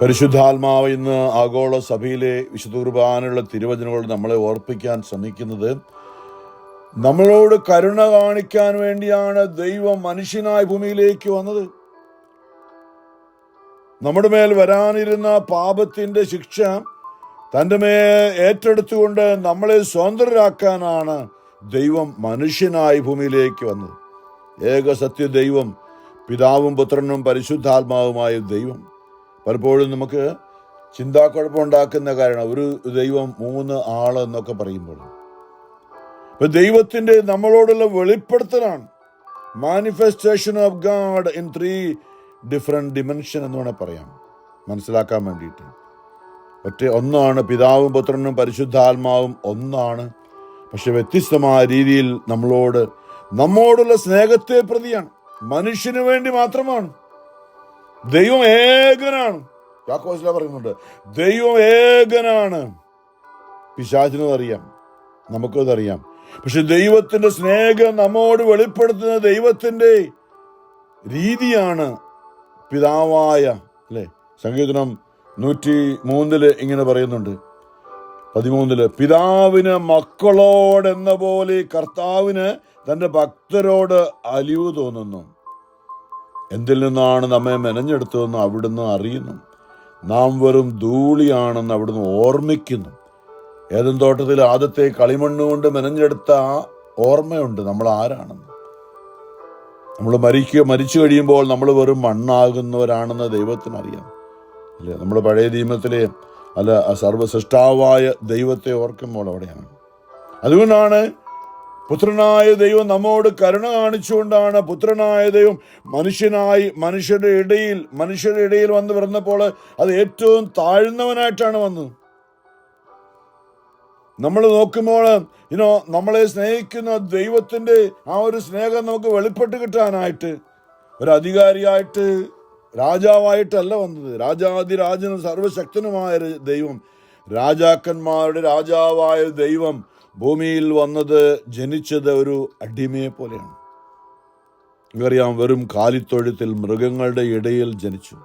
പരിശുദ്ധാത്മാവ് ഇന്ന് ആഗോള സഭയിലെ വിശുദ്ധ കുർബാനയുള്ള തിരുവചനങ്ങളോട് നമ്മളെ ഓർപ്പിക്കാൻ ശ്രമിക്കുന്നത്, നമ്മളോട് കരുണ കാണിക്കാൻ വേണ്ടിയാണ് ദൈവം മനുഷ്യനായി ഭൂമിയിലേക്ക് വന്നത്. നമ്മുടെ മേൽ വരാനിരുന്ന പാപത്തിന്റെ ശിക്ഷ തൻ്റെ മേൽ ഏറ്റെടുത്തുകൊണ്ട് നമ്മളെ സ്വതന്ത്രരാക്കാനാണ് ദൈവം മനുഷ്യനായി ഭൂമിയിലേക്ക് വന്നത്. ഏക സത്യ ദൈവം, പിതാവും പുത്രനും പരിശുദ്ധാത്മാവുമായ ദൈവം. പലപ്പോഴും നമുക്ക് ചിന്താക്കുഴപ്പമുണ്ടാക്കുന്ന കാരണം ഒരു ദൈവം മൂന്ന് ആള് എന്നൊക്കെ പറയുമ്പോൾ, ഇപ്പൊ ദൈവത്തിന്റെ നമ്മളോടുള്ള വെളിപ്പെടുത്തലാണ്. Manifestation of God in 3 different dimension എന്ന് വേണേൽ പറയാം, മനസ്സിലാക്കാൻ വേണ്ടിയിട്ട്. ഒന്നാണ് പിതാവും പുത്രനും പരിശുദ്ധാത്മാവും ഒന്നാണ്, പക്ഷെ വ്യത്യസ്തമായ രീതിയിൽ നമ്മോടുള്ള സ്നേഹത്തെ പ്രതിയാണ്. മനുഷ്യന് വേണ്ടി മാത്രമാണ്. ദൈവം ഏകനാണ്. യാക്കോബിൽ പറയുന്നുണ്ട്, ദൈവം ഏകനാണ്. പിശാചിനും അറിയാം, നമുക്കതറിയാം. പക്ഷെ ദൈവത്തിന്റെ സ്നേഹം നമ്മോട് വെളിപ്പെടുത്തുന്ന ദൈവത്തിന്റെ രീതിയാണ് പിതാവായ, അല്ലെ? സങ്കീർത്തനം 103 ഇങ്ങനെ പറയുന്നുണ്ട്, 13, പിതാവിന് മക്കളോടെന്ന പോലെ കർത്താവിന് തന്റെ ഭക്തരോട് അലിവ് തോന്നുന്നു. എന്തിൽ നിന്നാണ് നമ്മെ മെനഞ്ഞെടുത്തതെന്ന് അവിടുന്ന് അറിയുന്നു. നാം വെറും ധൂളിയാണെന്ന് അവിടുന്ന് ഓർമ്മിക്കുന്നു. ഏദൻ തോട്ടത്തിൽ ആദ്യത്തെ കളിമണ്ണുകൊണ്ട് മെനഞ്ഞെടുത്ത ഓർമ്മയുണ്ട് നമ്മൾ ആരാണെന്ന്. നമ്മൾ മരിച്ചു കഴിയുമ്പോൾ നമ്മൾ വെറും മണ്ണാകുന്നവരാണെന്ന് ദൈവത്തിന് അറിയാം, അല്ലേ? നമ്മൾ പഴയ നിയമത്തിലെ സർവ്വസൃഷ്ടാവായ ദൈവത്തെ ഓർക്കുമ്പോൾ അവിടെയാണ്. അതുകൊണ്ടാണ് പുത്രനായ ദൈവം നമ്മോട് കരുണ കാണിച്ചുകൊണ്ടാണ് പുത്രനായ ദൈവം മനുഷ്യരുടെ ഇടയിൽ വന്ന് പിറന്നപ്പോൾ അത് ഏറ്റവും താഴ്ന്നവനായിട്ടാണ് വന്നത്. നമ്മൾ നോക്കുമ്പോൾ നമ്മളെ സ്നേഹിക്കുന്ന ദൈവത്തിന്റെ ആ ഒരു സ്നേഹം നമുക്ക് വെളിപ്പെട്ട് കിട്ടാനായിട്ട് ഒരു അധികാരിയായിട്ട്, രാജാവായിട്ടല്ല വന്നത്. രാജാതിരാജനും സർവശക്തനുമായ ദൈവം, രാജാക്കന്മാരുടെ രാജാവായ ദൈവം ഭൂമിയിൽ ജനിച്ചത് ഒരു അടിമയെ പോലെയാണ്. നമുക്കറിയാം, വെറും കാലിത്തൊഴുത്തിൽ മൃഗങ്ങളുടെ ഇടയിൽ ജനിച്ചു.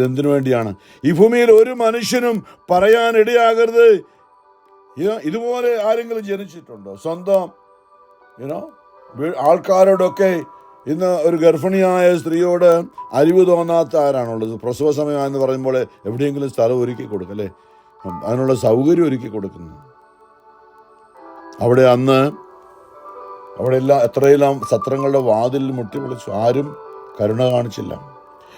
എന്തിനു വേണ്ടിയാണ്? ഈ ഭൂമിയിൽ ഒരു മനുഷ്യനും പറയാൻ ഇടയാകരുത്, ഇതുപോലെ ആരെങ്കിലും ജനിച്ചിട്ടുണ്ടോ? സ്വന്തം ആൾക്കാരോടൊക്കെ ഇന്ന് ഒരു ഗർഭിണിയായ സ്ത്രീയോട് അലിവ് തോന്നാത്ത ആരാണുള്ളത്? പ്രസവ സമയം എന്ന് പറയുമ്പോൾ എവിടെയെങ്കിലും സ്ഥലം ഒരുക്കി കൊടുക്കും, അല്ലേ? അതിനുള്ള സൗകര്യം ഒരുക്കി കൊടുക്കുന്നു. അവിടെ എത്രയെല്ലാം സത്രങ്ങളുടെ വാതിൽ മുട്ടി വിളിച്ചു, ആരും കരുണ കാണിച്ചില്ല.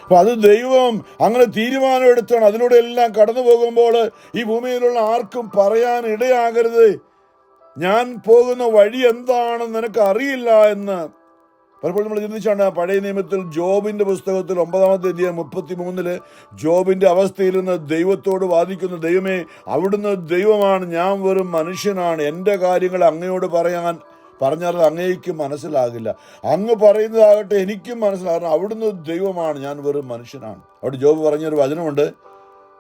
അപ്പൊ അത് ദൈവം അങ്ങനെ തീരുമാനം എടുത്താണ്. അതിലൂടെ എല്ലാം കടന്നു പോകുമ്പോൾ ഈ ഭൂമിയിലുള്ള ആർക്കും പറയാൻ ഇടയാകരുത്, ഞാൻ പോകുന്ന വഴി എന്താണെന്ന് നിനക്ക് അറിയില്ല എന്ന്. പലപ്പോഴും നമ്മൾ ചിന്തിച്ചാണ്, പഴയ നിയമത്തിൽ ജോബിന്റെ പുസ്തകത്തിൽ 9-ാമത്തെ അധ്യായം 33 ജോബിന്റെ അവസ്ഥയിൽ നിന്ന് ദൈവത്തോട് വാദിക്കുന്നു, ദൈവമേ, അവിടുന്ന് ദൈവമാണ്, ഞാൻ വെറും മനുഷ്യനാണ്, എൻ്റെ കാര്യങ്ങൾ അങ്ങയോട് പറഞ്ഞാൽ അങ്ങേക്ക് മനസ്സിലാകില്ല, അങ്ങ് പറയുന്നതാകട്ടെ എനിക്കും മനസ്സിലാകണം, അവിടുന്ന് ദൈവമാണ്, ഞാൻ വെറും മനുഷ്യനാണ്. അവിടെ ജോബ് പറഞ്ഞൊരു വചനമുണ്ട്,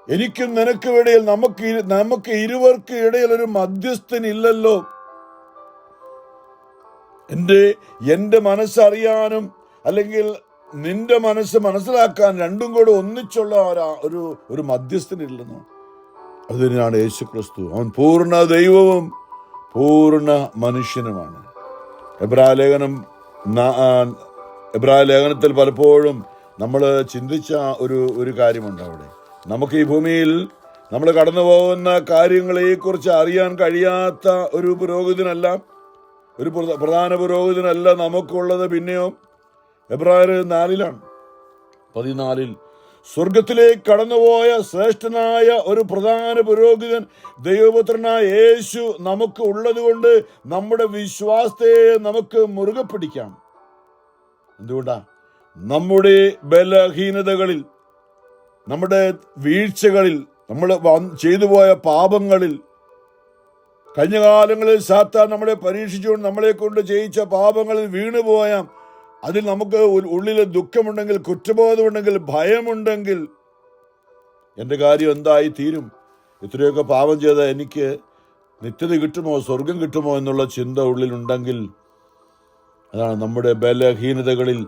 എനിക്കും നിനക്കും ഇടയിൽ, നമുക്ക് ഇരുവർക്ക് ഇടയിൽ ഒരു മധ്യസ്ഥനില്ലല്ലോ. എൻ്റെ മനസ്സറിയാനും അല്ലെങ്കിൽ നിന്റെ മനസ്സ് മനസ്സിലാക്കാൻ രണ്ടും കൂടെ ഒന്നിച്ചുള്ള ഒരു മധ്യസ്ഥനില്ലെന്നോ. അത് തന്നെയാണ് യേശു ക്രിസ്തു. അവൻ പൂർണ്ണ ദൈവവും പൂർണ്ണ മനുഷ്യനുമാണ്. എബ്രായ ലേഖനത്തിൽ പലപ്പോഴും നമ്മൾ ചിന്തിച്ച ഒരു കാര്യമുണ്ട്. അവിടെ നമുക്ക് ഈ ഭൂമിയിൽ നമ്മൾ കടന്നു പോകുന്ന കാര്യങ്ങളെക്കുറിച്ച് അറിയാൻ കഴിയാത്ത ഒരു പുരോഹിതനല്ല, ഒരു പ്രധാന പുരോഹിതനല്ല നമുക്കുള്ളത്. പിന്നെയോ എബ്രായർ 4:14 സ്വർഗത്തിലേക്ക് കടന്നുപോയ ശ്രേഷ്ഠനായ ഒരു പ്രധാന പുരോഹിതൻ ദൈവപുത്രനായ യേശു നമുക്ക് ഉള്ളത് കൊണ്ട് നമ്മുടെ വിശ്വാസത്തെ നമുക്ക് മുറുകെ പിടിക്കാം. എന്തുകൊണ്ടാ? നമ്മുടെ ബലഹീനതകളിൽ, നമ്മുടെ വീഴ്ചകളിൽ, നമ്മൾ ചെയ്തു പോയ പാപങ്ങളിൽ, കഴിഞ്ഞ കാലങ്ങളിൽ സാത്താൻ നമ്മളെ പരീക്ഷിച്ചുകൊണ്ട് നമ്മളെ കൊണ്ട് ചെയ്യിച്ച പാപങ്ങളിൽ വീണുപോയ, അതിൽ നമുക്ക് ഉള്ളിൽ ദുഃഖമുണ്ടെങ്കിൽ, കുറ്റബോധമുണ്ടെങ്കിൽ, ഭയമുണ്ടെങ്കിൽ, എൻ്റെ കാര്യം എന്തായി തീരും, ഇത്രയൊക്കെ പാപം ചെയ്താൽ എനിക്ക് നിത്യത കിട്ടുമോ, സ്വർഗം കിട്ടുമോ എന്നുള്ള ചിന്ത ഉള്ളിലുണ്ടെങ്കിൽ, അതാണ് നമ്മുടെ ബലഹീനതകളിൽ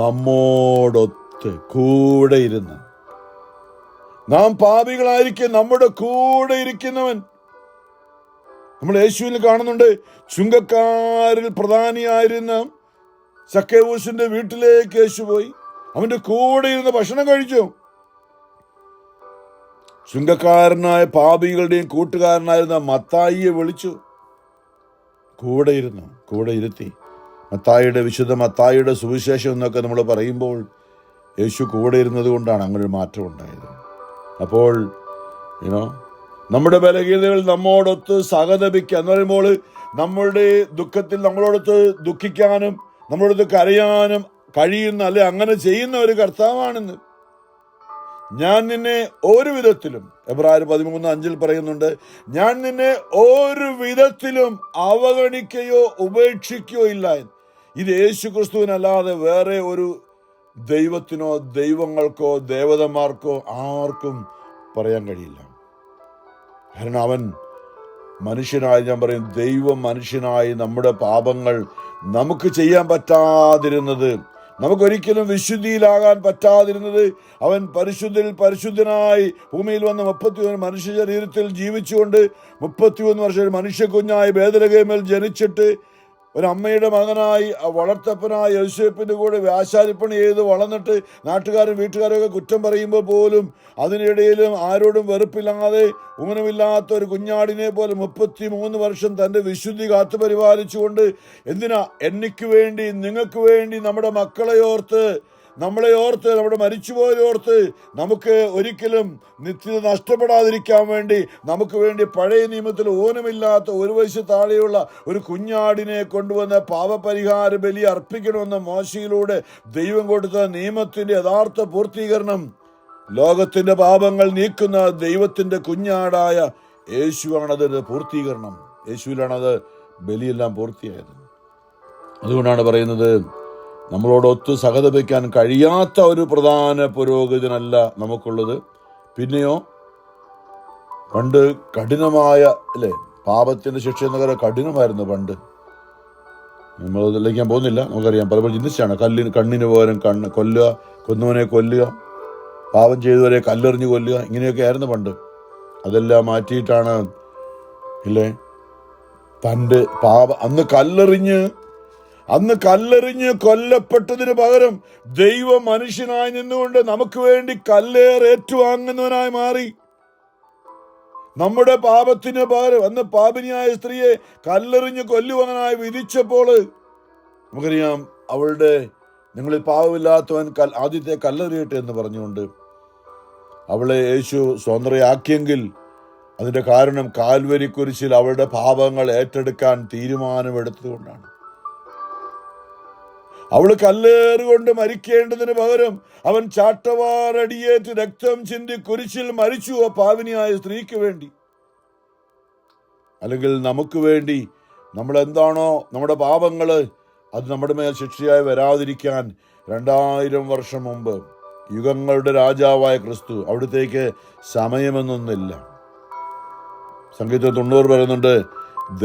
നമ്മോടൊത്ത് കൂടെ ഇരുന്ന് നാം പാപികളായിരിക്കും നമ്മുടെ കൂടെ ഇരിക്കുന്നവൻ. നമ്മൾ യേശുവിൽ കാണുന്നുണ്ട്, ചുങ്കക്കാരിൽ പ്രധാനിയായിരുന്ന സക്കേവൂസിന്റെ വീട്ടിലേക്ക് യേശു പോയി അവന്റെ കൂടെ ഇരുന്ന് ഭക്ഷണം കഴിച്ചു. ചുങ്കക്കാരനായ പാപികളുടെയും കൂട്ടുകാരനായിരുന്ന മത്തായിയെ വിളിച്ചു, കൂടെ ഇരുത്തി. വിശുദ്ധ മത്തായിയുടെ സുവിശേഷം എന്നൊക്കെ നമ്മൾ പറയുമ്പോൾ യേശു കൂടെ ഇരുന്നത് കൊണ്ടാണ് അങ്ങനൊരു മാറ്റം ഉണ്ടായത്. അപ്പോൾ നമ്മുടെ ബലഹീനതകൾ നമ്മോടൊത്ത് സഹതപിക്കുക എന്ന് പറയുമ്പോൾ നമ്മളുടെ ദുഃഖത്തിൽ നമ്മളോടൊത്ത് ദുഃഖിക്കാനും നമ്മളോടൊത്ത് കരയാനും കഴിയുന്ന, അല്ലെ അങ്ങനെ ചെയ്യുന്ന ഒരു കർത്താവാണെന്ന്. ഞാൻ നിന്നെ ഒരു വിധത്തിലും, എബ്രായർ 13:5 പറയുന്നുണ്ട്, ഞാൻ നിന്നെ ഒരു വിധത്തിലും അവഗണിക്കുകയോ ഉപേക്ഷിക്കുകയോ ഇല്ല. ഇത് യേശു ക്രിസ്തുവിനല്ലാതെ വേറെ ഒരു ദൈവത്തിനോ ദൈവങ്ങൾക്കോ ദേവതമാർക്കോ ആർക്കും പറയാൻ കഴിയില്ല. കാരണം അവൻ മനുഷ്യനായി, ഞാൻ പറയും ദൈവം മനുഷ്യനായി നമ്മുടെ പാപങ്ങൾ നമുക്ക് ചെയ്യാൻ പറ്റാതിരുന്നത്, നമുക്കൊരിക്കലും വിശുദ്ധിയിലാകാൻ പറ്റാതിരുന്നത്, അവൻ പരിശുദ്ധനായി ഭൂമിയിൽ വന്ന 31 മനുഷ്യ ശരീരത്തിൽ ജീവിച്ചുകൊണ്ട് 31 വർഷം മനുഷ്യ കുഞ്ഞായി ബേത്ലഹേമിൽ ജനിച്ചിട്ട് ഒരു അമ്മയുടെ മകനായി വളർത്തപ്പനായി യോസേപ്പിന്റെ കൂടെ വ്യാശാരിപ്പണി ചെയ്ത് വളർന്നിട്ട് നാട്ടുകാരും വീട്ടുകാരൊക്കെ കുറ്റം പറയുമ്പോൾ പോലും അതിനിടയിലും ആരോടും വെറുപ്പില്ലാതെ ഊനമില്ലാത്ത ഒരു കുഞ്ഞാടിനെ പോലെ 33 വർഷം തൻ്റെ വിശുദ്ധി കാത്തു പരിപാലിച്ചുകൊണ്ട്, എന്തിനാ, എനിക്ക് വേണ്ടി, നിങ്ങൾക്ക് വേണ്ടി, നമ്മുടെ മക്കളെ ഓർത്ത്, നമ്മളെ ഓർത്ത്, നമ്മുടെ മരിച്ചുപോയോർത്ത്, നമുക്ക് ഒരിക്കലും നിത്യത നഷ്ടപ്പെടാതിരിക്കാൻ വേണ്ടി നമുക്ക് വേണ്ടി പഴയ നിയമത്തിൽ ഊനമില്ലാത്ത 1 വയസ്സ് താഴെയുള്ള ഒരു കുഞ്ഞാടിനെ കൊണ്ടുവന്ന് പാപപരിഹാര ബലി അർപ്പിക്കണമെന്ന മോശയിലൂടെ ദൈവം കൊടുത്ത നിയമത്തിന്റെ യഥാർത്ഥ പൂർത്തീകരണം, ലോകത്തിന്റെ പാപങ്ങൾ നീക്കുന്ന ദൈവത്തിന്റെ കുഞ്ഞാടായ യേശുവാണതിന്റെ പൂർത്തീകരണം. യേശുവിലാണത് ബലിയെല്ലാം പൂർത്തിയായത്. അതുകൊണ്ടാണ് പറയുന്നത്, നമ്മളോടൊത്ത് സഹതപിക്കാൻ കഴിയാത്ത ഒരു പ്രധാന പുരോഹിതനല്ല നമുക്കുള്ളത്. പിന്നെയോ പണ്ട് കഠിനമായ, അല്ലേ, പാപത്തിന്റെ ശിക്ഷ എന്നൊക്കെ കഠിനമായിരുന്നു പണ്ട്. നമ്മളതിലേക്ക് ഞാൻ പോകുന്നില്ല. നമുക്കറിയാം, പലപ്പോഴും ചിന്തിച്ചാണ് കണ്ണിന് പകരം കൊല്ലുക, കൊന്നവനെ കൊല്ലുക, പാപം ചെയ്തവരെ കല്ലെറിഞ്ഞ് കൊല്ലുക, ഇങ്ങനെയൊക്കെ ആയിരുന്നു പണ്ട്. അതെല്ലാം മാറ്റിയിട്ടാണ്, ഇല്ലേ, തൻ്റെ അന്ന് കല്ലെറിഞ്ഞ് കൊല്ലപ്പെട്ടതിന് പകരം ദൈവം മനുഷ്യനായി നിന്നുകൊണ്ട് നമുക്ക് വേണ്ടി കല്ലേറേറ്റുവാങ്ങുന്നവനായി മാറി. നമ്മുടെ പാപത്തിന് പകരം അന്ന് പാപിനിയായ സ്ത്രീയെ കല്ലെറിഞ്ഞ് കൊല്ലുവാനായി വിധിച്ചപ്പോൾ നമുക്കറിയാം, നിങ്ങളിൽ പാപമില്ലാത്തവൻ ആദ്യത്തെ കല്ലെറിയട്ടെ എന്ന് പറഞ്ഞുകൊണ്ട് അവളെ യേശു സ്വതന്ത്രയാക്കിയെങ്കിൽ അതിന്റെ കാരണം കാൽവരി കുരിശിൽ അവളുടെ പാപങ്ങൾ ഏറ്റെടുക്കാൻ തീരുമാനമെടുത്തുകൊണ്ടാണ്. അവള് കല്ലേറുകൊണ്ട് മരിക്കേണ്ടതിന് പകരം അവൻ ചാട്ടവാറടിയേറ്റ് രക്തം ചിന്തി കുരിശിൽ മരിച്ചു, ആ പാവിനിയായ സ്ത്രീക്ക് വേണ്ടി. അല്ലെങ്കിൽ നമുക്ക് വേണ്ടി നമ്മളെന്താണോ നമ്മുടെ പാപങ്ങള്, അത് നമ്മുടെ മേൽ ശിക്ഷയായി വരാതിരിക്കാൻ 2000 വർഷം മുമ്പ് യുഗങ്ങളുടെ രാജാവായ ക്രിസ്തു, അവിടത്തേക്ക് സമയമെന്നൊന്നില്ല. സംഗീതം 90 പറയുന്നുണ്ട്,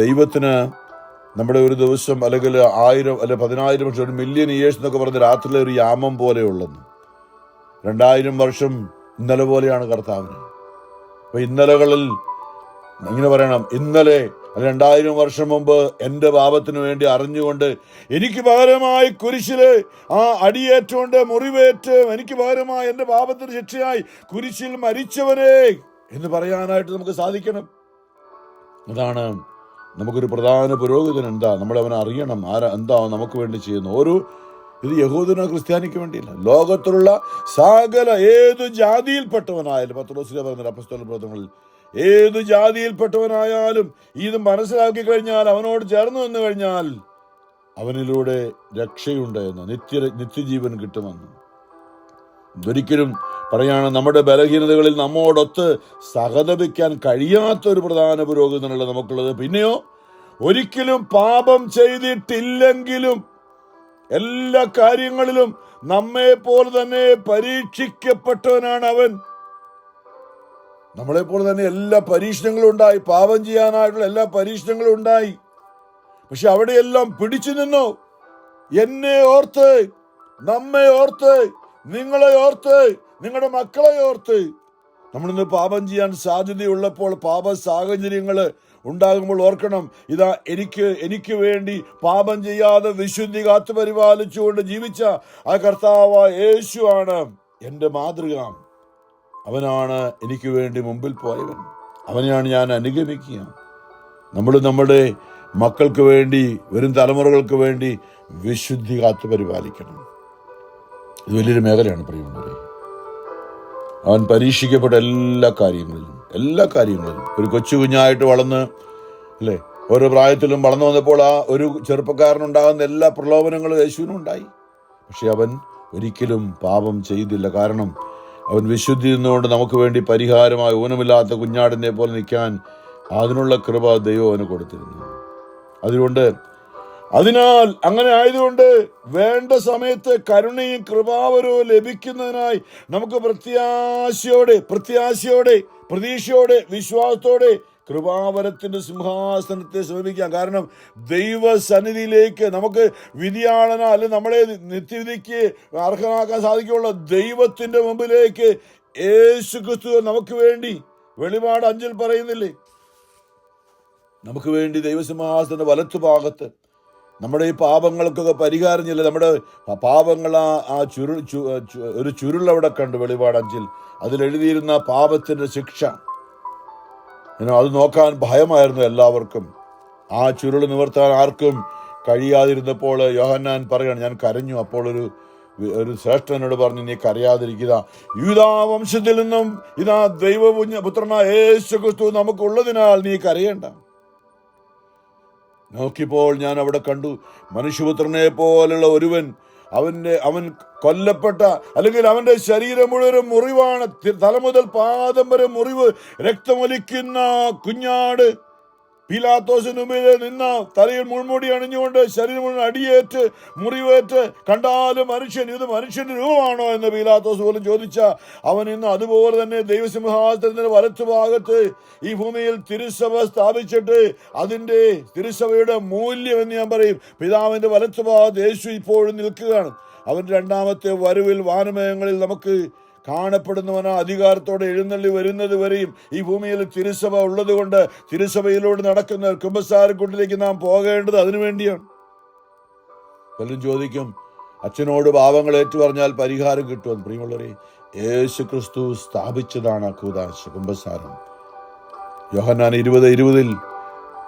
ദൈവത്തിന് നമ്മുടെ ഒരു ദിവസം അല്ലെങ്കിൽ 1000 അല്ലെ 10,000 വർഷം, 1,000,000 years എന്നൊക്കെ പറഞ്ഞ രാത്രിയിലെ ഒരു യാമം പോലെയുള്ളെന്ന്. 2000 വർഷം ഇന്നലെ പോലെയാണ് കർത്താവിന്. അപ്പൊ ഇന്നലകളിൽ ഇങ്ങനെ പറയണം, ഇന്നലെ 2000 വർഷം മുമ്പ് എൻ്റെ പാപത്തിന് വേണ്ടി അറിഞ്ഞുകൊണ്ട് എനിക്ക് പകരമായി കുരിശില് അടിയേറ്റുകൊണ്ട് മുറിവേറ്റ് എനിക്ക് പകരമായി എൻ്റെ പാപത്തിന് ശിക്ഷയായി കുരിശിൽ മരിച്ചവരെ എന്ന് പറയാനായിട്ട് നമുക്ക് സാധിക്കണം. അതാണ് നമുക്കൊരു പ്രധാന പുരോഹിതൻ. എന്താ, നമ്മളവനെ അറിയണം, എന്താ നമുക്ക് വേണ്ടി ചെയ്യുന്നു. ഇത് യഹൂദനോ ക്രിസ്ത്യാനിക്ക് വേണ്ടിയില്ല, ലോകത്തിലുള്ള സകല ഏതു ജാതിയിൽപ്പെട്ടവനായാലും, പത്രോസിലെ പറഞ്ഞ അപ്പോസ്തല പ്രവർത്തനങ്ങളിൽ ഏതു ജാതിയിൽപ്പെട്ടവനായാലും ഇത് മനസ്സിലാക്കി കഴിഞ്ഞാൽ, അവനോട് ചേർന്ന് വന്നു കഴിഞ്ഞാൽ അവനിലൂടെ രക്ഷയുണ്ട് എന്ന്, നിത്യജീവൻ കിട്ടുമെന്ന്. ഒരിക്കലും പറയാണ്, നമ്മുടെ ബലഹീനതകളിൽ നമ്മോടൊത്ത് സഹതപിക്കാൻ കഴിയാത്ത ഒരു പ്രധാന പുരോഹിതനല്ല നമുക്കുള്ളത്. പിന്നെയോ ഒരിക്കലും പാപം ചെയ്തിട്ടില്ലെങ്കിലും എല്ലാ കാര്യങ്ങളിലും നമ്മെപ്പോലെ തന്നെ പരീക്ഷിക്കപ്പെട്ടവനാണ് അവൻ. നമ്മളെപ്പോലെ തന്നെ എല്ലാ പരീക്ഷണങ്ങളും ഉണ്ടായി, പാപം ചെയ്യാനായിട്ടുള്ള എല്ലാ പരീക്ഷണങ്ങളും ഉണ്ടായി. പക്ഷെ അവിടെയെല്ലാം പിടിച്ചു നിന്നു. എന്നെ ഓർത്ത്, നമ്മെ ഓർത്ത്, നിങ്ങളെ ഓർത്ത്, നിങ്ങളുടെ മക്കളെ ഓർത്ത് നമ്മളിന്ന് പാപം ചെയ്യാൻ സാധ്യതയുള്ളപ്പോൾ, പാപ സാഹചര്യങ്ങൾ ഉണ്ടാകുമ്പോൾ ഓർക്കണം, ഇതാ എനിക്ക് വേണ്ടി പാപം ചെയ്യാതെ വിശുദ്ധി കാത്തു പരിപാലിച്ചുകൊണ്ട് ജീവിച്ച ആ കർത്താവ് യേശുവാണ് എൻ്റെ മാതൃക. അവനാണ് എനിക്ക് വേണ്ടി മുമ്പിൽ പോയവൻ. അവനെയാണ് ഞാൻ അനുഗമിക്കുക. നമ്മൾ നമ്മുടെ മക്കൾക്ക് വേണ്ടി, വരും തലമുറകൾക്ക് വേണ്ടി വിശുദ്ധി കാത്തു പരിപാലിക്കണം. ഇത് വലിയൊരു മേഖലയാണ് പ്രിയമുള്ളവരെ. അവൻ പരീക്ഷിക്കപ്പെട്ട എല്ലാ കാര്യങ്ങളിലും ഒരു കൊച്ചു കുഞ്ഞായിട്ട് വളർന്ന്, അല്ലേ, ഓരോ പ്രായത്തിലും വളർന്നു വന്നപ്പോൾ ആ ഒരു ചെറുപ്പക്കാരനുണ്ടാകുന്ന എല്ലാ പ്രലോഭനങ്ങളും യേശുവിനും ഉണ്ടായി. പക്ഷെ അവൻ ഒരിക്കലും പാപം ചെയ്തില്ല. കാരണം അവൻ വിശുദ്ധി നിന്നുകൊണ്ട് നമുക്ക് വേണ്ടി പരിഹാരമായി ഊനമില്ലാത്ത കുഞ്ഞാടിനെ പോലെ നിൽക്കാൻ അതിനുള്ള കൃപ ദൈവം അവന് കൊടുത്തിരുന്നു. അതിനാൽ അങ്ങനെ ആയതുകൊണ്ട് വേണ്ട സമയത്ത് കരുണയും കൃപാവരവും ലഭിക്കുന്നതിനായി നമുക്ക് പ്രതീക്ഷയോടെ വിശ്വാസത്തോടെ കൃപാവരത്തിന്റെ സിംഹാസനത്തെ സമീപിക്കാം. കാരണം ദൈവസന്നിധിയിലേക്ക് നമുക്ക് വിധിയാളന അല്ലെങ്കിൽ നമ്മളെ നിത്യവിധിക്ക് അർഹനാക്കാൻ സാധിക്കുള്ള ദൈവത്തിന്റെ മുമ്പിലേക്ക് യേശു ക്രിസ്തു നമുക്ക് വേണ്ടി വെളിപാട് 5 പറയുന്നില്ലേ, നമുക്ക് വേണ്ടി ദൈവസിംഹാസനത്തിന്റെ വലത്തുഭാഗത്ത് നമ്മുടെ ഈ പാപങ്ങൾക്കൊക്കെ പരിഹാരം ചെയ്യില്ല. നമ്മുടെ പാപങ്ങൾ ഒരു ചുരുൾ അവിടെ കണ്ടു വെളിപാട് 5 അതിലെഴുതിയിരുന്ന പാപത്തിന്റെ ശിക്ഷ. അത് നോക്കാൻ ഭയമായിരുന്നു എല്ലാവർക്കും. ആ ചുരുൾ നിവർത്താൻ ആർക്കും കഴിയാതിരുന്നപ്പോൾ യോഹന്നാൻ പറയാണ്, ഞാൻ കരഞ്ഞു. അപ്പോൾ ഒരു ശ്രേഷ്ഠനോട് പറഞ്ഞു, നീ കരയാതിരിക്കുക, യൂദാവംശത്തിൽ നിന്നും ഇതാ ദൈവപുത്രനായ യേശു ക്രിസ്തു നമുക്കുള്ളതിനാൽ നീ കരയേണ്ട. നോക്കിയപ്പോൾ ഞാൻ അവിടെ കണ്ടു, മനുഷ്യപുത്രനെ പോലുള്ള ഒരുവൻ, അവൻ കൊല്ലപ്പെട്ട, അല്ലെങ്കിൽ അവന്റെ ശരീരം മുഴുവൻ മുറിവാണ്, തല മുതൽ പാദം വരെ മുറിവ്, രക്തമൊലിക്കുന്ന കുഞ്ഞാട് പീലാത്തോസിന് മുമ്പിൽ നിന്ന തലയിൽ മുൾമുടി അണിഞ്ഞുകൊണ്ട് ശരീരം മുഴുവൻ അടിയേറ്റ് മുറിവേറ്റ് കണ്ടാലും ഇത് മനുഷ്യന്റെ രൂപമാണോ എന്ന് പീലാത്തോസ് പോലും ചോദിച്ച അവൻ ഇന്ന് അതുപോലെ തന്നെ ദൈവസിംഹാസനത്തിന്റെ വലത്തുഭാഗത്ത് ഈ ഭൂമിയിൽ തിരുസഭ സ്ഥാപിച്ചിട്ട് അതിന്റെ തിരുസഭയുടെ മൂല്യം എന്ന് ഞാൻ പറയും, പിതാവിന്റെ വലത്തുഭാഗത്ത് യേശു ഇപ്പോഴും നിൽക്കുകയാണ്. അവന്റെ 2ാമത്തെ വരവിൽ വാനമേഘങ്ങളിൽ നമുക്ക് കാണപ്പെടുന്നവനാ അധികാരത്തോടെ എഴുന്നള്ളി വരുന്നത് വരെയും ഈ ഭൂമിയിൽ തിരുസഭ ഉള്ളത് കൊണ്ട് തിരുസഭയിലൂടെ നടക്കുന്ന കുമ്പസാരക്കൂട്ടിലേക്ക് നാം പോകേണ്ടത് അതിനുവേണ്ടിയാണ്. പലരും ചോദിക്കും, അച്ഛനോട് പാപങ്ങൾ ഏറ്റുപറഞ്ഞാൽ പരിഹാരം കിട്ടുമെന്ന്. പ്രിയമുള്ളവരെ, യേശു ക്രിസ്തു സ്ഥാപിച്ചതാണ് കൂദാശ, കുമ്പസാരം. യോഹന്നാൻ 20:20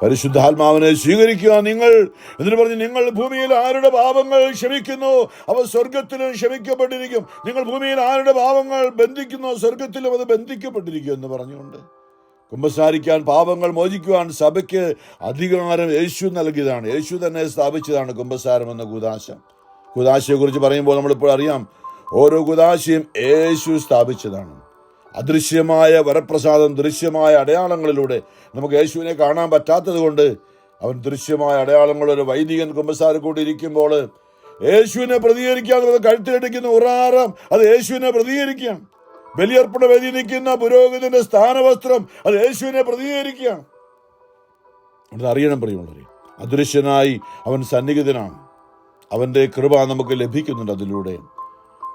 പരിശുദ്ധാത്മാവിനെ സ്വീകരിക്കുക എന്നിട്ട് പറഞ്ഞു, നിങ്ങൾ ഭൂമിയിൽ ആരുടെ പാപങ്ങൾ ക്ഷമിക്കുന്നു അവ സ്വർഗത്തിലും ക്ഷമിക്കപ്പെട്ടിരിക്കും. നിങ്ങൾ ഭൂമിയിൽ ആരുടെ പാപങ്ങൾ ബന്ധിക്കുന്നു സ്വർഗത്തിലും അത് ബന്ധിക്കപ്പെട്ടിരിക്കും എന്ന് പറഞ്ഞുകൊണ്ട് കുമ്പസാരിക്കാൻ, പാപങ്ങൾ മോചിക്കുവാൻ സഭയ്ക്ക് അധികാരം യേശു നൽകിയതാണ്. യേശു തന്നെ സ്ഥാപിച്ചതാണ് കുമ്പസാരം എന്ന കൂദാശയെ കുറിച്ച് പറയുമ്പോൾ നമ്മളിപ്പോൾ അറിയാം, ഓരോ കൂദാശയും യേശു സ്ഥാപിച്ചതാണ്. അദൃശ്യമായ വരപ്രസാദം ദൃശ്യമായ അടയാളങ്ങളിലൂടെ നമുക്ക് യേശുവിനെ കാണാൻ പറ്റാത്തത് കൊണ്ട് അവൻ ദൃശ്യമായ അടയാളങ്ങളൊരു വൈദികൻ കുമ്പസാരക്കൂട്ടി ഇരിക്കുമ്പോൾ യേശുവിനെ പ്രതികരിക്കാതെ കഴുത്തിലടിക്കുന്ന ഉറാരം അത് യേശുവിനെ പ്രതികരിക്കുകയാണ്. ബലിയർപ്പണ വേദി നിൽക്കുന്ന പുരോഹിതന്റെ സ്ഥാനവസ്ത്രം അത് യേശുവിനെ പ്രതികരിക്കുകയാണ്. അറിയണം പ്രിയമുള്ളവരെ, അദൃശ്യനായി അവൻ സന്നിഹിതനാണ്. അവന്റെ കൃപ നമുക്ക് ലഭിക്കുന്നുണ്ട് അതിലൂടെ.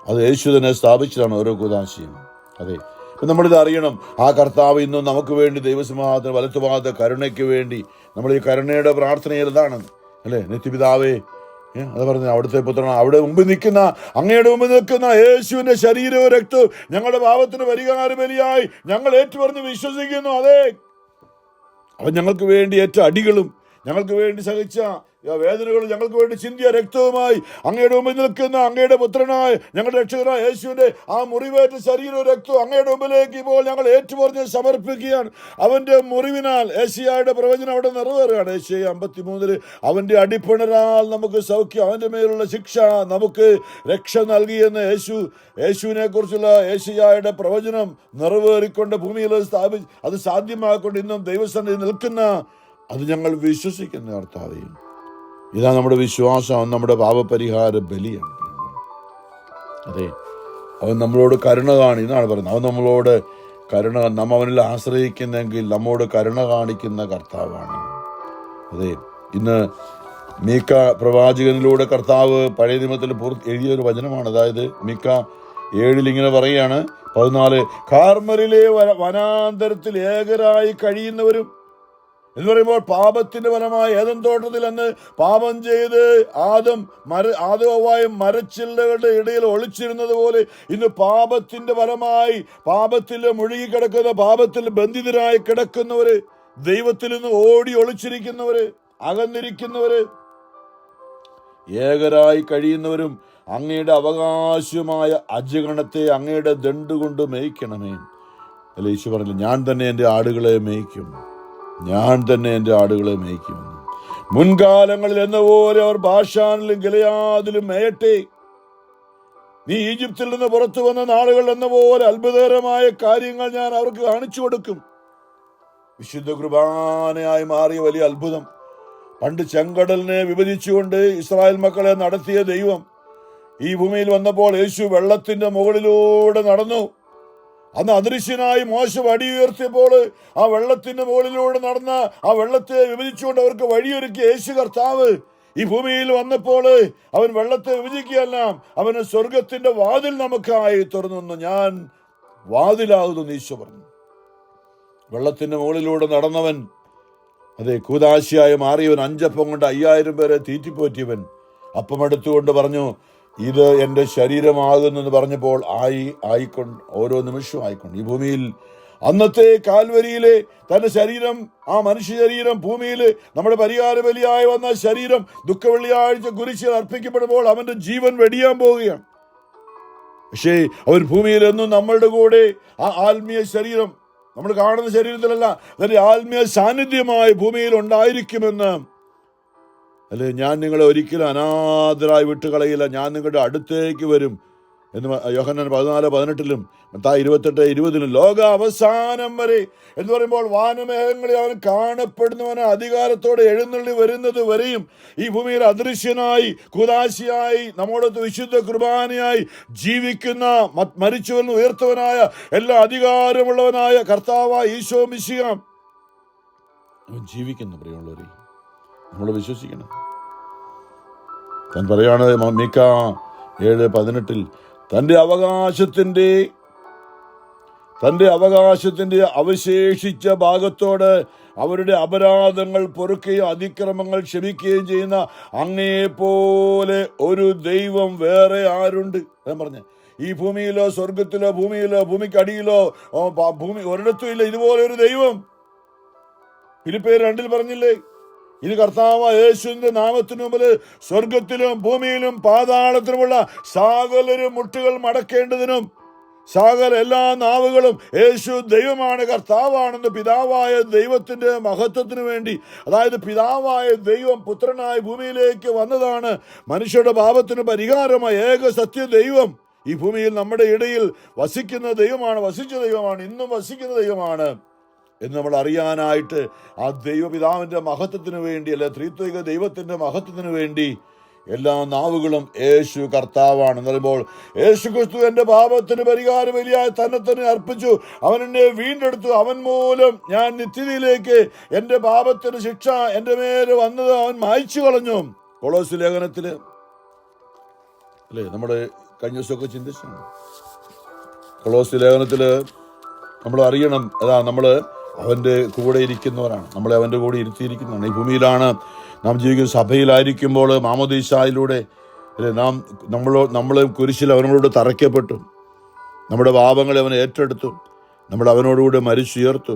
അത് യേശു തന്നെ സ്ഥാപിച്ചതാണ് ഓരോ കൂദാശയും. അതെ, നമ്മളിത് അറിയണം. ആ കർത്താവ് ഇന്നും നമുക്ക് വേണ്ടി ദൈവസിംഹാസനത്തിന്റെ വലത്തുഭാഗത്തെ കരുണയ്ക്ക് വേണ്ടി നമ്മൾ ഈ കരുണയുടെ പ്രാർത്ഥനയിൽ ഇതാണ്, അല്ലേ, നിത്യപിതാവേ, അത് പറഞ്ഞു, അവിടുത്തെ പുത്രൻ, അവിടെ അങ്ങയുടെ മുമ്പിൽ നിൽക്കുന്ന യേശുവിന്റെ ശരീരവും രക്തവും ഞങ്ങളുടെ പാപത്തിന് പരിഹാര ബലിയായി ഞങ്ങൾ ഏറ്റുപറഞ്ഞ് വിശ്വസിക്കുന്നു. അതെ, അവൻ ഞങ്ങൾക്ക് വേണ്ടി ഏറ്റ അടികളും ഞങ്ങൾക്ക് വേണ്ടി സഹിച്ച വേദനകളും ഞങ്ങൾക്ക് വേണ്ടി ചിന്തിയ രക്തവുമായി അങ്ങയുടെ മുമ്പിൽ നിൽക്കുന്ന അങ്ങയുടെ പുത്രനായ ഞങ്ങളുടെ രക്ഷകനായ യേശുവിന്റെ ആ മുറിവേറ്റ ശരീരവും രക്തവും അങ്ങയുടെ മുമ്പിലേക്ക് ഇപ്പോൾ ഞങ്ങൾ ഏറ്റുപറഞ്ഞ് സമർപ്പിക്കുകയാണ്. അവന്റെ മുറിവിനാൽ യേശയ്യായുടെ പ്രവചനം അവിടെ നിറവേറുകയാണ്. യേശയ്യ 53 അവന്റെ അടിപ്പിണരാൽ നമുക്ക് സൗഖ്യം, അവന്റെ മേലുള്ള ശിക്ഷ നമുക്ക് രക്ഷ നൽകിയെന്ന് യേശുവിനെ കുറിച്ചുള്ള യേശയ്യായുടെ പ്രവചനം നിറവേറിക്കൊണ്ട് ഭൂമിയിൽ അത് സാധ്യമാക്കൊണ്ട് ഇന്നും ദൈവസന്നിധി നിൽക്കുന്ന അത് ഞങ്ങൾ വിശ്വസിക്കുന്ന കർത്താവേ, ഇതാ നമ്മുടെ വിശ്വാസം, നമ്മുടെ പാപപരിഹാര ബലിയാണ്. അതെ, അവൻ നമ്മളോട് കരുണ എന്നാണ് പറയുന്നത്. അവൻ നമ്മളോട് നാം അവനിൽ ആശ്രയിക്കുന്നെങ്കിൽ നമ്മോട് കരുണ കാണിക്കുന്ന കർത്താവാണ്. അതെ, ഇന്ന് മീക്ക പ്രവാചകനിലൂടെ കർത്താവ് പഴയ നിയമത്തിൽ എഴുതിയൊരു വചനമാണ്. അതായത് മീക്ക 7 ഇങ്ങനെ പറയുകയാണ്, 14 കാർമലിലെ വനാന്തരത്തിൽ ഏകരായി കഴിയുന്നവരും എന്ന് പറയുമ്പോൾ പാപത്തിന്റെ ഫലമായി ഏദൻ തോട്ടത്തിൽ അന്ന് പാപം ചെയ്ത് ആദവും മരച്ചില്ലകളുടെ ഇടയിൽ ഒളിച്ചിരുന്നത് പോലെ ഇന്ന് പാപത്തിന്റെ ഫലമായി പാപത്തിൽ മുഴുകിക്കിടക്കുന്ന, പാപത്തിൽ ബന്ധിതരായി കിടക്കുന്നവര്, ദൈവത്തിൽ നിന്ന് ഓടി ഒളിച്ചിരിക്കുന്നവര്, അകന്നിരിക്കുന്നവര്, ഏകരായി കഴിയുന്നവരും അങ്ങയുടെ അവകാശമായ അജഗണത്തെ അങ്ങയുടെ ദണ്ടുകൊണ്ട് മേയ്ക്കണമേ. അല്ല, ഈശോ പറഞ്ഞില്ല, ഞാൻ തന്നെ എൻ്റെ ആടുകളെ മേയ്ക്കും, ഞാൻ തന്നെ എൻ്റെ ആടുകളെ മേയ്ക്കുമെന്ന്. മുൻകാലങ്ങളിൽ എന്ന പോലെ അവർ ബാഷാനിലും ഗിലെയാദിലും മേയട്ടെ. നീ ഈജിപ്തിൽ നിന്ന് പുറത്തു വന്ന നാളുകൾ എന്ന പോലെ അത്ഭുതകരമായ കാര്യങ്ങൾ ഞാൻ അവർക്ക് കാണിച്ചു കൊടുക്കും. വിശുദ്ധ കുർബാനയായി മാറിയ വലിയ അത്ഭുതം. പണ്ട് ചെങ്കടലിനെ വിഭജിച്ചുകൊണ്ട് ഇസ്രായേൽ മക്കളെ നടത്തിയ ദൈവം ഈ ഭൂമിയിൽ വന്നപ്പോൾ യേശു വെള്ളത്തിന്റെ മുകളിലൂടെ നടന്നു. അന്ന് അദൃശ്യനായി മോശ വടി ഉയർത്തിയപ്പോൾ ആ വെള്ളത്തിന്റെ മുകളിലൂടെ നടന്ന ആ വെള്ളത്തെ വിഭജിച്ചുകൊണ്ട് അവർക്ക് വഴിയൊരുക്കി യേശു കർത്താവ് ഈ ഭൂമിയിൽ വന്നപ്പോൾ അവൻ വെള്ളത്തെ വിഭജിക്കുകയല്ല, അവന് സ്വർഗത്തിന്റെ വാതിൽ നമുക്കായി തുറന്നു. ഞാൻ വാതിലാകുന്നു ഈശോ പറഞ്ഞു. വെള്ളത്തിന്റെ മുകളിലൂടെ നടന്നവൻ, അതെ, കൂദാശിയായി മാറിയവൻ, 5 അപ്പം കൊണ്ട് 5000 പേരെ തീറ്റിപ്പോറ്റിയവൻ, അപ്പം എടുത്തുകൊണ്ട് പറഞ്ഞു, ഇത് എൻ്റെ ശരീരമാകുന്നെന്ന് പറഞ്ഞപ്പോൾ ആയിക്കൊണ്ട് ഓരോ നിമിഷവും ആയിക്കൊണ്ട് ഈ ഭൂമിയിൽ അന്നത്തെ കാൽവരിയിലെ തന്റെ ശരീരം, ആ മനുഷ്യ ശരീരം ഭൂമിയിൽ നമ്മുടെ പരിഹാര ബലിയായി വന്ന ശരീരം ദുഃഖവെള്ളിയാഴ്ച കുരിശിൽ അർപ്പിക്കപ്പെടുമ്പോൾ അവന്റെ ജീവൻ വെടിയാൻ പോവുകയാണ്. പക്ഷേ അവൻ ഭൂമിയിൽ എന്നും നമ്മളുടെ കൂടെ ആ ആത്മീയ ശരീരം, നമ്മൾ കാണുന്ന ശരീരത്തിലല്ല, അതിന്റെ ആത്മീയ സാന്നിധ്യമായി ഭൂമിയിൽ ഉണ്ടായിരിക്കുമെന്ന്. അല്ലെ, ഞാൻ നിങ്ങളെ ഒരിക്കലും അനാഥരായി വിട്ടുകളയില്ല, ഞാൻ നിങ്ങളുടെ അടുത്തേക്ക് വരും എന്ന് യോഹന്നാൻ 14:18 മത്തായി 28:20 ലോക അവസാനം വരെ എന്ന് പറയുമ്പോൾ വാനമേഘങ്ങളിൽ അവൻ കാണപ്പെടുന്നവന് അധികാരത്തോടെ എഴുന്നള്ളി വരുന്നത് വരെയും ഈ ഭൂമിയിൽ അദൃശ്യനായി കൂദാശിയായി നമ്മോടൊത്ത് വിശുദ്ധ കുർബാനയായി ജീവിക്കുന്ന, മരിച്ചവൻ ഉയർത്തവനായ, എല്ലാ അധികാരമുള്ളവനായ കർത്താവായ ഈശോ മിശിഹ അവൻ ജീവിക്കുന്ന. പ്രിയമുള്ളവരെ, നമ്മൾ വിശ്വസിക്കണം. താൻ പറയാണ് മീക്ക 7:18 തന്റെ അവകാശത്തിന്റെ അവശേഷിച്ച ഭാഗത്തോട് അവരുടെ അപരാധങ്ങൾ പൊറുക്കുകയും അതിക്രമങ്ങൾ ക്ഷമിക്കുകയും ചെയ്യുന്ന അങ്ങയെപ്പോലെ ഒരു ദൈവം വേറെ ആരുണ്ട്? ഞാൻ പറഞ്ഞ ഈ ഭൂമിയിലോ സ്വർഗത്തിലോ ഭൂമിക്കടിയിലോ ഭൂമി ഒരിടത്തും ഇല്ല ഇതുപോലെ ഒരു ദൈവം. ഫിലിപ്പിയർ 2 പറഞ്ഞില്ലേ, ഇത് കർത്താവ് യേശുവിന്റെ നാമത്തിനു മുമ്പിൽ സ്വർഗത്തിലും ഭൂമിയിലും പാതാളത്തിലുമുള്ള സകലരും മുട്ടുകൾ മടക്കേണ്ടതിനും സകല എല്ലാ നാവുകളും യേശു ദൈവമാണ്, കർത്താവാണെന്ന് പിതാവായ ദൈവത്തിന്റെ മഹത്വത്തിനു വേണ്ടി, അതായത് പിതാവായ ദൈവം പുത്രനായി ഭൂമിയിലേക്ക് വന്നതാണ്. മനുഷ്യരുടെ പാപത്തിന് പരിഹാരമായി ഏക സത്യ ദൈവം ഈ ഭൂമിയിൽ നമ്മുടെ ഇടയിൽ വസിക്കുന്ന ദൈവമാണ്, വസിച്ച ദൈവമാണ്, ഇന്നും വസിക്കുന്ന ദൈവമാണ് എന്ന് നമ്മൾ അറിയാനായിട്ട് ആ ദൈവപിതാവിന്റെ മഹത്വത്തിന് വേണ്ടി, അല്ലെ ത്രിത്വിക ദൈവത്തിന്റെ മഹത്വത്തിന് വേണ്ടി എല്ലാ നാവുകളും യേശു കർത്താവാണ് എന്ന് പറയുമ്പോൾ, യേശു ക്രിസ്തു എന്റെ പാപത്തിന് പരിഹാര ബലിയായി തന്നെ അർപ്പിച്ചു, അവൻ എന്നെ വീണ്ടെടുത്തു, അവൻ മൂലം ഞാൻ നിത്യതയിലേക്ക് എന്റെ പാപത്തിന് ശിക്ഷ എന്റെ മേലെ വന്നത് അവൻ മായ്ച്ചു കളഞ്ഞു. കൊളോസ് ലേഖനത്തില് അല്ലേ, നമ്മുടെ കഴിഞ്ഞ ദിവസമൊക്കെ ചിന്തിച്ചാണ്. കൊളോസ് ലേഖനത്തില് നമ്മൾ അറിയണം, അതാ നമ്മള് അവന്റെ കൂടെ ഇരിക്കുന്നവരാണ്, നമ്മളെ അവന്റെ കൂടെ ഇരുത്തിയിരിക്കുന്നതാണ്. ഈ ഭൂമിയിലാണ് നാം ജീവിക്കുന്ന, സഭയിലായിരിക്കുമ്പോൾ മാമോദീസായിലൂടെ നമ്മൾ കുരിശിൽ അവനോട് തറയ്ക്കപ്പെട്ടു, നമ്മുടെ പാപങ്ങളെ അവൻ ഏറ്റെടുത്തു, നമ്മൾ അവനോടുകൂടെ മരിച്ചുയർത്തു.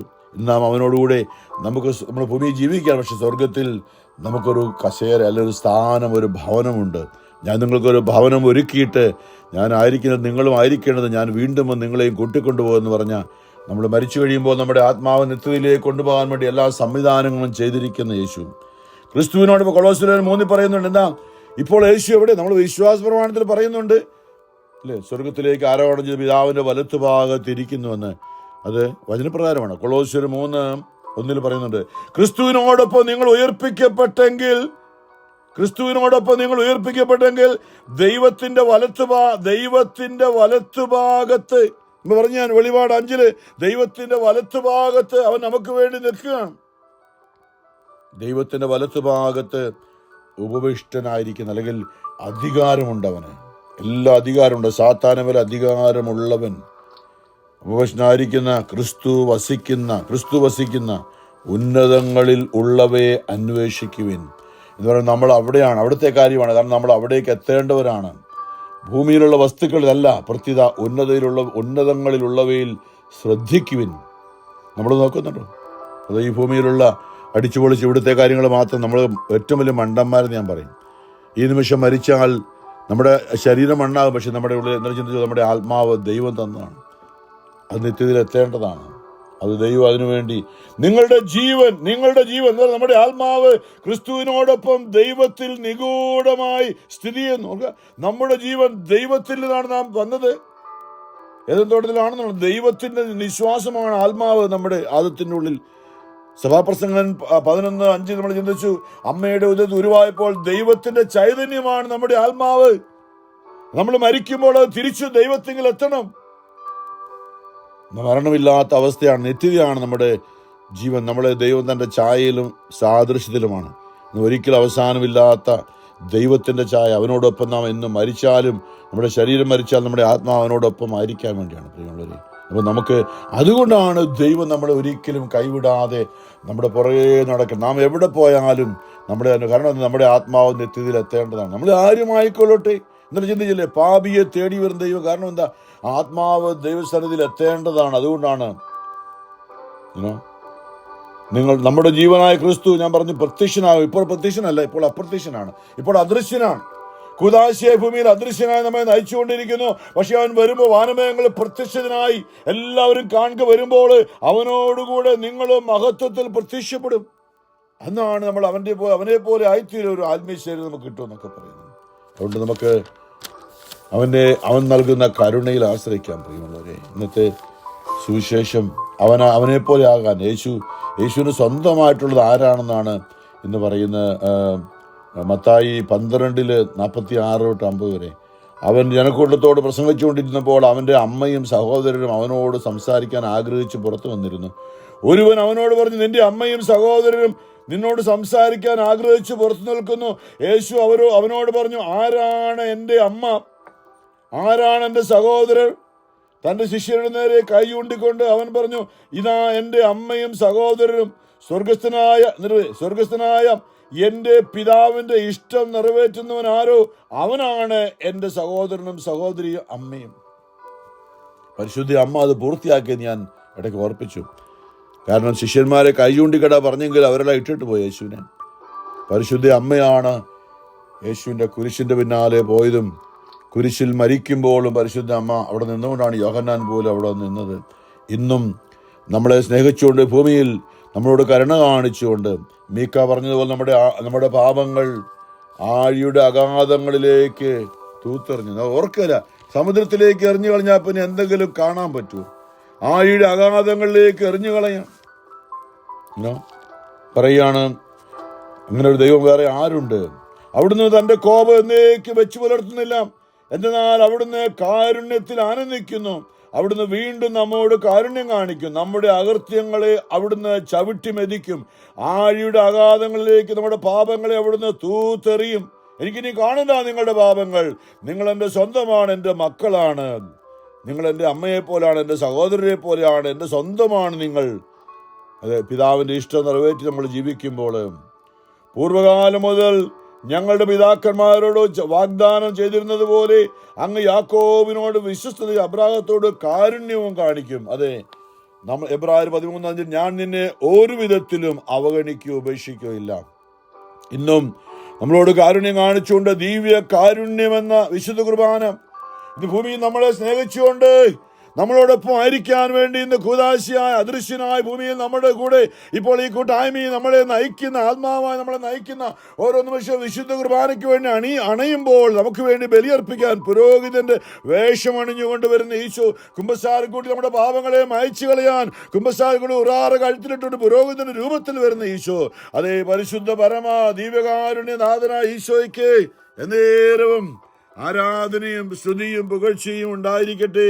നാം അവനോടുകൂടെ നമ്മുടെ ഭൂമിയിൽ ജീവിക്കുകയാണ്. പക്ഷെ സ്വർഗത്തിൽ നമുക്കൊരു കസേര, അല്ലെങ്കിൽ ഒരു സ്ഥാനം, ഒരു ഭവനമുണ്ട്. ഞാൻ നിങ്ങൾക്കൊരു ഭവനം ഒരുക്കിയിട്ട് ഞാൻ ആയിരിക്കുന്നത് നിങ്ങളും ആയിരിക്കേണ്ടത്, ഞാൻ വീണ്ടും നിങ്ങളെയും കൂട്ടിക്കൊണ്ടുപോകുമെന്ന് പറഞ്ഞാൽ, നമ്മൾ മരിച്ചു കഴിയുമ്പോൾ നമ്മുടെ ആത്മാവ് നിത്യതയിലേക്ക് കൊണ്ടുപോകാൻ വേണ്ടി എല്ലാ സംവിധാനങ്ങളും ചെയ്തിരിക്കുന്ന യേശു ക്രിസ്തുവിനോട് കൊളോസ്യർ 3 പറയുന്നുണ്ട്. എന്താ ഇപ്പോൾ യേശു എവിടെ? നമ്മൾ വിശ്വാസ പ്രമാണത്തിൽ പറയുന്നുണ്ട് അല്ലേ, സ്വർഗത്തിലേക്ക് ആരോഹണം ചെയ്ത് പിതാവിന്റെ വലത്തു ഭാഗത്തിരിക്കുന്നുവെന്ന്. അത് വചനപ്രകാരമാണ്. കൊളോസ്യർ 3:1 പറയുന്നുണ്ട്, ക്രിസ്തുവിനോടൊപ്പം നിങ്ങൾ ഉയർപ്പിക്കപ്പെട്ടെങ്കിൽ ദൈവത്തിന്റെ വലത്തുഭാഗത്ത് എന്ന് പറഞ്ഞ ഞാൻ വെളിപാട് 5 ദൈവത്തിന്റെ വലത്തുഭാഗത്ത് അവൻ നമുക്ക് വേണ്ടി നിൽക്കുകയാണ്. ദൈവത്തിന്റെ വലത്തുഭാഗത്ത് ഉപവിഷ്ടനായിരിക്കുന്ന, അല്ലെങ്കിൽ അധികാരമുണ്ട് അവന്, എല്ലാ അധികാരമുണ്ട്. സാത്താന് മേൽ അധികാരമുള്ളവൻ ഉപവശനായിരിക്കുന്ന ക്രിസ്തു വസിക്കുന്ന ഉന്നതങ്ങളിൽ ഉള്ളവയെ അന്വേഷിക്കുവിൻ എന്ന് പറയുന്നത് നമ്മൾ അവിടെയാണ്, അവിടുത്തെ കാര്യമാണ്. കാരണം നമ്മൾ അവിടേക്ക് എത്തേണ്ടവരാണ്. ഭൂമിയിലുള്ള വസ്തുക്കളിലല്ല, പ്രത്യുത ഉന്നതങ്ങളിലുള്ളവയിൽ ശ്രദ്ധിക്കുവിൻ. നമ്മൾ നോക്കുന്നുണ്ടോ? അത് ഈ ഭൂമിയിലുള്ള അടിച്ചുപൊളിച്ച് ഇവിടുത്തെ കാര്യങ്ങൾ മാത്രം നമ്മൾ ഏറ്റവും വലിയ മണ്ടന്മാരെന്ന് ഞാൻ പറയും. ഈ നിമിഷം മരിച്ചാൽ നമ്മുടെ ശരീരം മണ്ണാകും, പക്ഷെ നമ്മുടെ ഉള്ളിൽ എന്താ ചിന്തിച്ചു, നമ്മുടെ ആത്മാവ് ദൈവം തന്നതാണ്. അത് നിത്യതയിൽ എത്തേണ്ടതാണ്. അത് ദൈവം അതിനുവേണ്ടി നിങ്ങളുടെ ജീവൻ നമ്മുടെ ആത്മാവ് ക്രിസ്തുവിനോടൊപ്പം ദൈവത്തിൽ നിഗൂഢമായി സ്ഥിതി ചെയ്യുന്നു. നമ്മുടെ ജീവൻ ദൈവത്തിൽ നിന്നാണ് നാം വന്നത്. ഏതും തോട്ടത്തിലാണെന്നുള്ള ദൈവത്തിന്റെ നിശ്വാസമാണ് ആത്മാവ് നമ്മുടെ ആദത്തിന്റെ ഉള്ളിൽ. സഭാപ്രസംഗൻ 11:5 നമ്മൾ ചിന്തിച്ചു, അമ്മയുടെ ഉദരത്തിൽ ഉരുവായപ്പോൾ ദൈവത്തിന്റെ ചൈതന്യമാണ് നമ്മുടെ ആത്മാവ്. നമ്മൾ മരിക്കുമ്പോൾ തിരിച്ചു ദൈവത്തിങ്കിൽ എത്തണം. മരണമില്ലാത്ത അവസ്ഥയാണ്, നിത്യതയാണ് നമ്മുടെ ജീവൻ. നമ്മളെ ദൈവം തൻ്റെ ഛായയിലും സാദൃശ്യത്തിലുമാണ്. ഒരിക്കലും അവസാനമില്ലാത്ത ദൈവത്തിൻ്റെ ഛായ. അവനോടൊപ്പം നാം എന്ന് മരിച്ചാലും, നമ്മുടെ ശരീരം മരിച്ചാൽ നമ്മുടെ ആത്മാവ് അവനോടൊപ്പം ആയിരിക്കാൻ വേണ്ടിയാണ് പ്രിയമുള്ളവരെ. അപ്പോൾ നമുക്ക് അതുകൊണ്ടാണ് ദൈവം നമ്മളെ ഒരിക്കലും കൈവിടാതെ നമ്മുടെ പുറകെ നടക്കണം. നാം എവിടെ പോയാലും കാരണം നമ്മുടെ ആത്മാവ് നിത്യതയിൽ എത്തേണ്ടതാണ്. നമ്മൾ ആരുമായിക്കൊള്ളട്ടെ എന്നിട്ട് ചിന്തിച്ചില്ലേ, പാപിയെ തേടി വരുന്ന ദൈവം. കാരണം എന്താ? ആത്മാവ് ദൈവസന്നിധിയിൽ എത്തേണ്ടതാണ്. അതുകൊണ്ടാണ് നമ്മുടെ ജീവനായ ക്രിസ്തു, ഞാൻ പറഞ്ഞു, പ്രത്യക്ഷനാകും. ഇപ്പോൾ പ്രത്യക്ഷനല്ല, ഇപ്പോൾ അപ്രത്യക്ഷനാണ്, ഇപ്പോൾ അദൃശ്യനാണ്. കൂദാശിയായ ഭൂമിയിൽ അദൃശ്യനായി നമ്മെ നയിച്ചുകൊണ്ടിരിക്കുന്നു. പക്ഷെ അവൻ വരുമ്പോൾ വാനമേഘങ്ങളിൽ പ്രത്യക്ഷനായി എല്ലാവരും കാണുക വരുമ്പോൾ അവനോടുകൂടെ നിങ്ങളും മഹത്വത്തിൽ പ്രത്യക്ഷപ്പെടും. അന്നാണ് നമ്മൾ അവനെ പോലെ ആയിത്തീരും ഒരു ആത്മീയ ശരീരം നമുക്ക് കിട്ടുമെന്നൊക്കെ പറയുന്നത്. അതുകൊണ്ട് നമുക്ക് അവൻ നൽകുന്ന കരുണയിൽ ആശ്രയിക്കാൻ പ്രിയമുള്ളവരെ. ഇന്നത്തെ സുവിശേഷം അവനെപ്പോലെ ആകാൻ യേശുവിന് സ്വന്തമായിട്ടുള്ളത് ആരാണെന്നാണ് ഇന്ന് പറയുന്ന മത്തായി 12:46-50 വരെ. അവൻ ജനക്കൂട്ടത്തോട് പ്രസംഗിച്ചുകൊണ്ടിരുന്നപ്പോൾ അവൻ്റെ അമ്മയും സഹോദരനും അവനോട് സംസാരിക്കാൻ ആഗ്രഹിച്ച് പുറത്തു വന്നിരുന്നു. ഒരുവൻ അവനോട് പറഞ്ഞു, നിന്റെ അമ്മയും സഹോദരനും നിന്നോട് സംസാരിക്കാൻ ആഗ്രഹിച്ച് പുറത്തു നിൽക്കുന്നു. യേശു അവനോട് പറഞ്ഞു, ആരാണ് എൻ്റെ അമ്മ, ആരാണ് എൻ്റെ സഹോദരൻ? തൻ്റെ ശിഷ്യരുടെ നേരെ കൈ ചൂണ്ടിക്കൊണ്ട് അവൻ പറഞ്ഞു, ഇതാ എൻ്റെ അമ്മയും സഹോദരനും. സ്വർഗസ്ഥനായ എൻ്റെ പിതാവിൻ്റെ ഇഷ്ടം നിറവേറ്റുന്നവൻ ആരോ അവനാണ് എൻ്റെ സഹോദരനും സഹോദരിയും അമ്മയും. പരിശുദ്ധ അമ്മ അത് പൂർത്തിയാക്കിയെന്ന് ഞാൻ ഇടയ്ക്ക് ഓർപ്പിച്ചു. കാരണം ശിഷ്യന്മാരെ കൈ ചൂണ്ടിക്കട പറഞ്ഞെങ്കിൽ അവരെല്ലാം ഇട്ടിട്ട് പോയി യേശുവിനെ. പരിശുദ്ധ അമ്മയാണ് യേശുവിൻ്റെ കുരിശിൻ്റെ പിന്നാലെ പോയതും കുരിശിൽ മരിക്കുമ്പോഴും പരിശുദ്ധ അമ്മ അവിടെ നിന്നുകൊണ്ടാണ് യോഹന്നാൻ പോലും അവിടെ നിന്നത്. ഇന്നും നമ്മളെ സ്നേഹിച്ചുകൊണ്ട് ഭൂമിയിൽ നമ്മളോട് കരുണ കാണിച്ചുകൊണ്ട് മീക്ക പറഞ്ഞതുപോലെ നമ്മുടെ പാപങ്ങൾ ആഴിയുടെ അഗാധങ്ങളിലേക്ക് തൂത്തെറിഞ്ഞു. ഓർക്കല, സമുദ്രത്തിലേക്ക് എറിഞ്ഞു കളഞ്ഞാൽ പിന്നെ എന്തെങ്കിലും കാണാൻ പറ്റുമോ? ആഴിയുടെ അഗാധങ്ങളിലേക്ക് എറിഞ്ഞു കളയാം പറയാണ്. അങ്ങനെ ഒരു ദൈവം വേറെ ആരുണ്ട്? അവിടുന്ന് തൻ്റെ കോപം എന്നേക്ക് വെച്ച് പുലർത്തുന്നില്ല. എന്നാൽ അവിടുന്ന് കാരുണ്യത്തിൽ ആനന്ദിക്കുന്നു. അവിടുന്ന് വീണ്ടും നമ്മോട് കാരുണ്യം കാണിക്കും. നമ്മുടെ അകൃത്യങ്ങളെ അവിടുന്ന് ചവിട്ടി മെതിക്കും. ആഴിയുടെ അഗാധങ്ങളിലേക്ക് നമ്മുടെ പാപങ്ങളെ അവിടുന്ന് തൂത്തെറിയും. എനിക്കിനി കാണില്ല നിങ്ങളുടെ പാപങ്ങൾ. നിങ്ങൾ എൻ്റെ സ്വന്തമാണ്, എൻ്റെ മക്കളാണ്. നിങ്ങൾ എൻ്റെ അമ്മയെ പോലെയാണ്, എൻ്റെ സഹോദരരെ പോലെയാണ്, എൻ്റെ സ്വന്തമാണ് നിങ്ങൾ. അതെ, പിതാവിൻ്റെ ഇഷ്ടം നിറവേറ്റി നമ്മൾ ജീവിക്കുമ്പോൾ പൂർവ്വകാലം മുതൽ ഞങ്ങളുടെ പിതാക്കന്മാരോട് വാഗ്ദാനം ചെയ്തിരുന്നത് പോലെ അങ്ങ് യാക്കോബിനോട് വിശ്വസ്തതയും അബ്രാഹത്തോട് കാരുണ്യവും കാണിക്കും. അതെ, നമ്മൾ എബ്രായർ 13:5 ഞാൻ നിന്നെ ഒരു വിധത്തിലും അവഗണിക്കുകയോ ഉപേക്ഷിക്കുകയോ ഇല്ല. ഇന്നും നമ്മളോട് കാരുണ്യം കാണിച്ചുകൊണ്ട് ദിവ്യ കാരുണ്യമെന്ന വിശുദ്ധ കുർബാന ഇന്ന് ഭൂമിയിൽ നമ്മളെ സ്നേഹിച്ചുകൊണ്ട് നമ്മളോടൊപ്പം ആയിരിക്കാൻ വേണ്ടി ഇന്ന് കൂദാശിയായ അദൃശ്യനായ ഭൂമിയിൽ നമ്മുടെ കൂടെ ഇപ്പോൾ ഈ കൂട്ടായ്മയിൽ നമ്മളെ നയിക്കുന്ന, ആത്മാവായി നമ്മളെ നയിക്കുന്ന ഓരോ നിമിഷവും വിശുദ്ധ കുർബാനയ്ക്ക് വേണ്ടി അണയുമ്പോൾ നമുക്ക് വേണ്ടി ബലിയർപ്പിക്കാൻ പുരോഹിതന്റെ വേഷം അണിഞ്ഞുകൊണ്ട് വരുന്ന ഈശോ, കുമ്പസാരക്കൂട്ടി നമ്മുടെ പാപങ്ങളെ മായ്ച്ചു കളയാൻ കുമ്പസാരക്കൂടി ഉറാറ കഴുത്തിലിട്ടുണ്ട് പുരോഹിതന്റെ രൂപത്തിൽ വരുന്ന ഈശോ. അതേ പരിശുദ്ധ പരമ ദിവ്യകാരുണ്യനാഥനായ ഈശോയ്ക്ക് എന്നേരവും ആരാധനയും സ്തുതിയും പുകഴ്ചയും ഉണ്ടായിരിക്കട്ടെ.